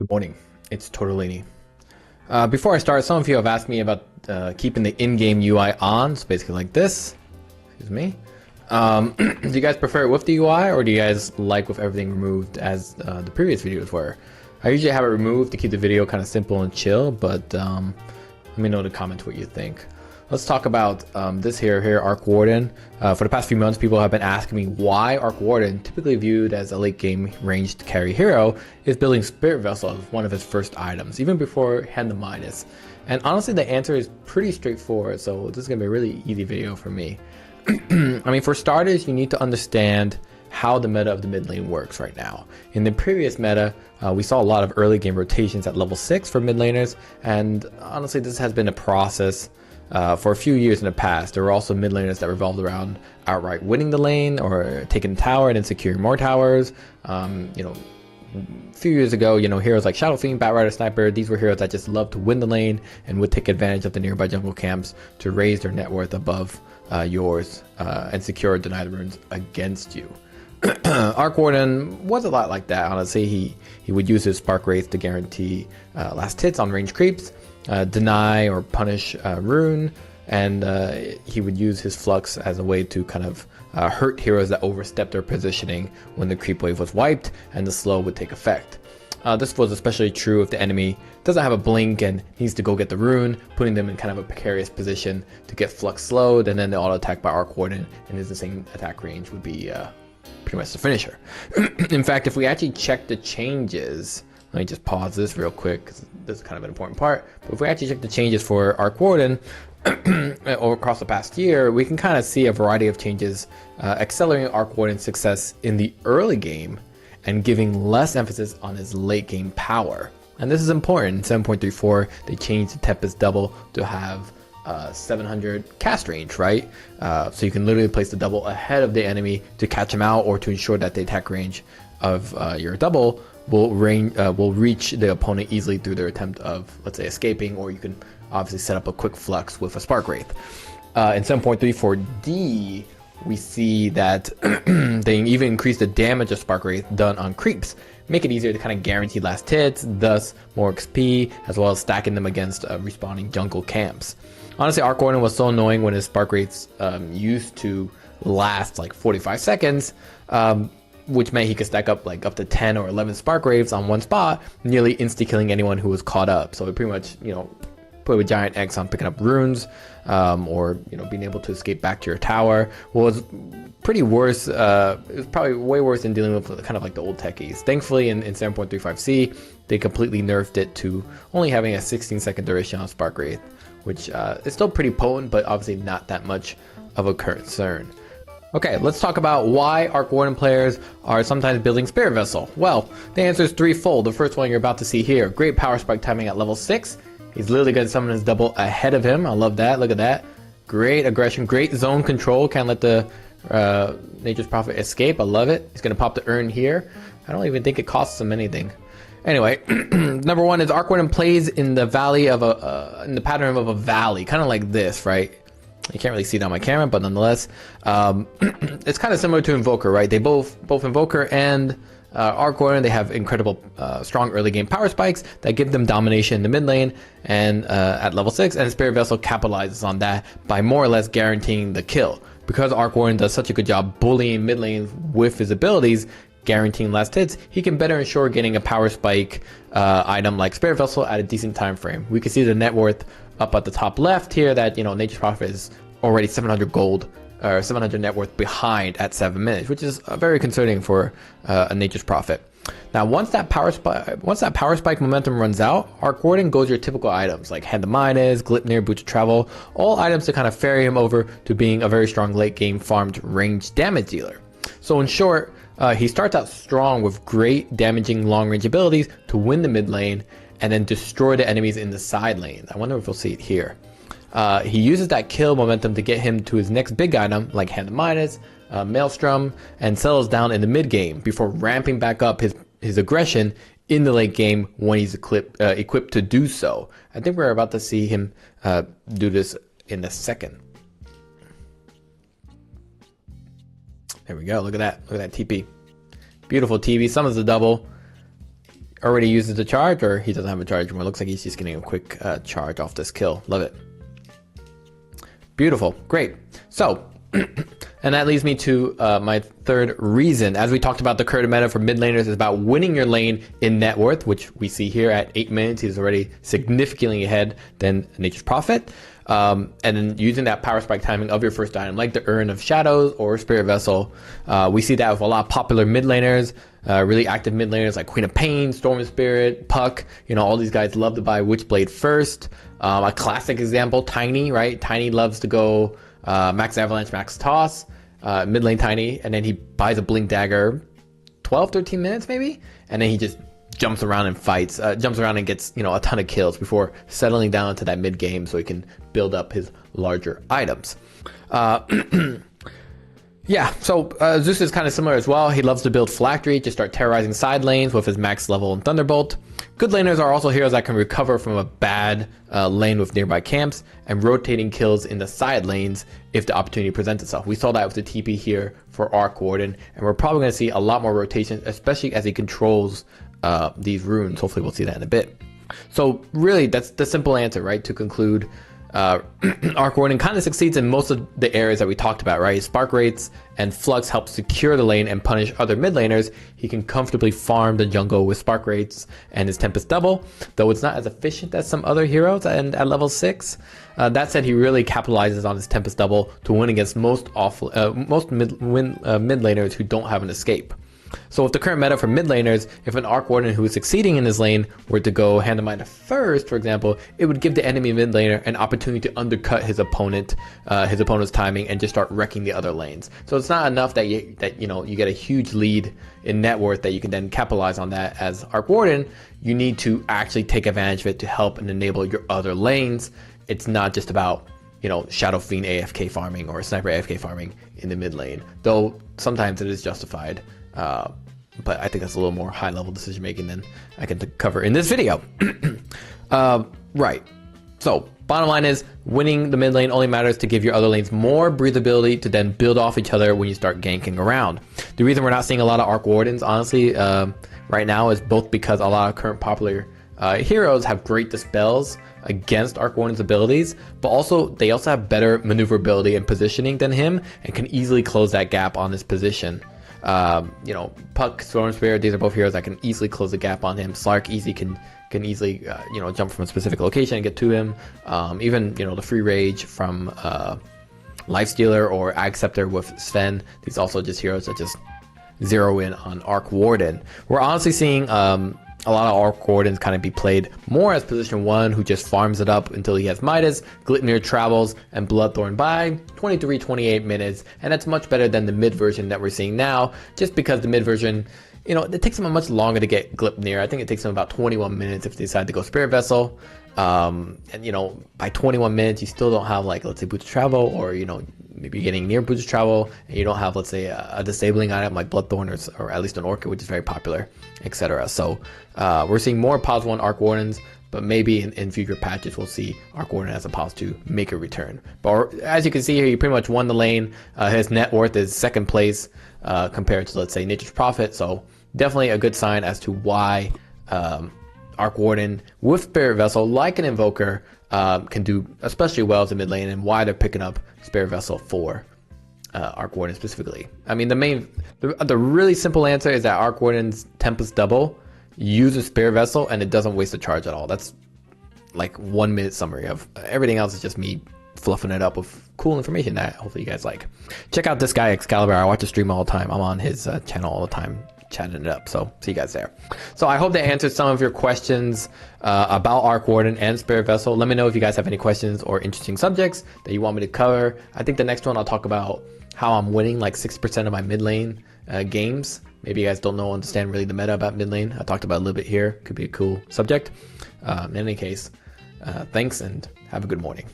Good morning, it's Torte de Lini. Before I start, some of you have asked me about keeping the in-game UI on, so basically like this. Excuse me. Do you guys prefer it with the UI, or do you guys like with everything removed as the previous videos were? I usually have it removed to keep the video kind of simple and chill, but let me know in the comments what you think. Let's talk about this here, Arc Warden. For the past few months, people have been asking me why Arc Warden, typically viewed as a late game ranged carry hero, is building Spirit Vessel as one of his first items, even before Hand the Midas. And honestly, the answer is pretty straightforward, so this is going to be a really easy video for me. I mean, for starters, you need to understand how the meta of the mid lane works right now. In the previous meta, we saw a lot of early game rotations at level 6 for mid laners, and honestly, this has been a process for a few years in the past. There were also mid laners that revolved around outright winning the lane or taking the tower and then securing more towers. A few years ago, heroes like Shadow Fiend, Batrider, Sniper, these were heroes that just loved to win the lane and would take advantage of the nearby jungle camps to raise their net worth above yours and secure deny the runes against you. Arc Warden was a lot like that, honestly. He would use his Spark Wraith to guarantee last hits on range creeps, deny or punish rune, and he would use his flux as a way to kind of hurt heroes that overstepped their positioning when the creep wave was wiped and the slow would take effect. This was especially true if the enemy doesn't have a blink and needs to go get the rune, putting them in kind of a precarious position to get flux slowed, and then the auto attack by Arc Warden and his same attack range would be pretty much the finisher. In fact, if we actually check the changes, let me just pause this real quick because this is kind of an important part. But if we actually check the changes for Arc Warden over across the past year, we can kind of see a variety of changes accelerating Arc Warden's success in the early game and giving less emphasis on his late game power. And this is important. In 7.34, they changed the Tempest double to have 700 cast range, right? So you can literally place the double ahead of the enemy to catch him out, or to ensure that the attack range of your double will reach the opponent easily through their attempt of, let's say, escaping, or you can obviously set up a quick flux with a Spark Wraith. In 7.34D, we see that they even increase the damage of Spark Wraith done on creeps, make it easier to kind of guarantee last hits, thus more XP, as well as stacking them against respawning jungle camps. Honestly, Arc Warden was so annoying when his Spark Wraiths used to last like 45 seconds, which meant he could stack up like up to 10 or 11 Spark Wraiths on one spot, nearly insta-killing anyone who was caught up. So it pretty much, put a giant X on picking up runes, or being able to escape back to your tower. Was pretty worse. It was probably way worse than dealing with kind of like the old techies. Thankfully, in 7.35C, they completely nerfed it to only having a 16-second duration on Spark Wraith, which is still pretty potent, but obviously not that much of a concern. Okay, let's talk about why Arc Warden players are sometimes building Spirit Vessel. Well, the answer is threefold. The first one you're about to see here: great power spike timing at level 6. He's literally going to summon his double ahead of him. I love that. Look at that. Great aggression, great zone control. Can't let the Nature's Prophet escape. I love it. He's going to pop the urn here. I don't even think it costs him anything. Anyway, number one is Arc Warden plays in the valley of in the pattern of a valley, kind of like this, right? You can't really see it on my camera, but nonetheless, it's kind of similar to Invoker, right? They both Invoker and Arc Warden, they have incredible strong early game power spikes that give them domination in the mid lane and at level 6, and Spirit Vessel capitalizes on that by more or less guaranteeing the kill. Because Arc Warden does such a good job bullying mid lanes with his abilities, guaranteeing last hits, he can better ensure getting a power spike item like Spirit Vessel at a decent time frame. We can see the net worth up at the top left here that Nature's Prophet is already 700 gold or 700 net worth behind at 7 minutes, which is very concerning for a Nature's Prophet. Now, once that power spike momentum runs out, Arc Warden goes your typical items like Hand of Midas, Glipnir, Boots of Travel, all items to kind of ferry him over to being a very strong late game farmed range damage dealer. So in short, he starts out strong with great damaging long range abilities to win the mid lane and then destroy the enemies in the side lane. I wonder if we'll see it here. He uses that kill momentum to get him to his next big item like Hand of Midas, Maelstrom, and settles down in the mid game before ramping back up his aggression in the late game when he's equipped to do so. I think we're about to see him do this in a second. There we go. Look at that. Look at that TP. Beautiful TP. Summons the double. already uses the charge, or he doesn't have a charge anymore. Looks like he's just getting a quick charge off this kill. Love it. Beautiful. Great. So, and that leads me to my third reason. As we talked about, the current meta for mid laners is about winning your lane in net worth, which we see here at 8 minutes. He's already significantly ahead than Nature's Prophet. And then using that power spike timing of your first item, like the Urn of Shadows or Spirit Vessel. We see that with a lot of popular mid laners, really active mid laners like Queen of Pain, Storm Spirit, Puck. You know, all these guys love to buy Witchblade first. A classic example, Tiny, right? Tiny loves to go Max Avalanche, Max Toss, mid lane Tiny, and then he buys a Blink Dagger 12, 13 minutes maybe, and then he just jumps around and fights, jumps around and gets, you know, a ton of kills before settling down into that mid game so he can build up his larger items. Yeah, so Zeus is kind of similar as well. He loves to build Phylactery, just start terrorizing side lanes with his max level and Thunderbolt. Good laners are also heroes that can recover from a bad lane with nearby camps and rotating kills in the side lanes if the opportunity presents itself. We saw that with the TP here for Arc Warden, and we're probably going to see a lot more rotation, especially as he controls these runes. Hopefully we'll see that in a bit. So really, that's the simple answer, right? To conclude, Arc Warden kind of succeeds in most of the areas that we talked about, right? Spark rates and Flux help secure the lane and punish other mid laners. He can comfortably farm the jungle with Spark rates and his Tempest Double, though it's not as efficient as some other heroes at level 6. That said, he really capitalizes on his Tempest Double to win against most mid laners who don't have an escape. So with the current meta for mid laners, if an Arc Warden who is succeeding in his lane were to go hand to mind first, for example, it would give the enemy mid laner an opportunity to undercut his opponent's timing and just start wrecking the other lanes. So it's not enough that you get a huge lead in net worth that you can then capitalize on that as Arc Warden. You need to actually take advantage of it to help and enable your other lanes. It's not just about, you know, Shadow Fiend AFK farming or Sniper AFK farming in the mid lane, though sometimes it is justified. But I think that's a little more high-level decision-making than I can cover in this video. Right. So, bottom line is, winning the mid lane only matters to give your other lanes more breathability to then build off each other when you start ganking around. The reason we're not seeing a lot of Arc Wardens, honestly, right now is both because a lot of current popular heroes have great dispels against Arc Warden's abilities, but also they also have better maneuverability and positioning than him and can easily close that gap on his position. You know, Puck, Storm Spirit, these are both heroes that can easily close the gap on him. Slark can easily, you know, jump from a specific location and get to him. Even, you know, the Free Rage from Lifestealer or Ag Scepter with Sven. These also just heroes that just zero in on Arc Warden. We're honestly seeing a lot of Arc Wardens kind of be played more as position 1, who just farms it up until he has Midas, Glitnir Travels, and Bloodthorn by 23-28 minutes, and that's much better than the mid version that we're seeing now, just because the mid version, you know, it takes him much longer to get Glitnir. I think it takes him about 21 minutes if they decide to go Spirit Vessel, and you know, by 21 minutes you still don't have, like, let's say Boots of Travel, or, you know, maybe you're getting near Boots of Travel and you don't have, let's say, a disabling item like Bloodthorn or at least an Orchid, which is very popular, etc. So we're seeing more pos 1 Arc Wardens, but maybe in future patches we'll see Arc Warden as a pos 2 make a return. But as you can see here, he pretty much won the lane. His net worth is 2nd place compared to, let's say, Nature's Prophet, so definitely a good sign as to why Arc Warden with Spirit Vessel, like an Invoker, can do especially well as a mid lane, and why they're picking up Spirit Vessel for Arc Warden specifically. I mean, the really simple answer is that Arc Warden's Tempest Double uses Spirit Vessel and it doesn't waste a charge at all. That's like 1 minute summary of everything else is just me fluffing it up with cool information that hopefully you guys like. Check out this guy Excalibur. I watch his stream all the time. I'm on his channel all the time, chatting it up. So see you guys there. So I hope that answers some of your questions about Arc Warden and Spirit Vessel. Let me know if you guys have any questions or interesting subjects that you want me to cover. I think the next one I'll talk about how I'm winning like 6% of my mid lane games. Maybe you guys don't understand really the meta about mid lane. I talked about it a little bit here. Could be a cool subject. In any case, thanks and have a good morning.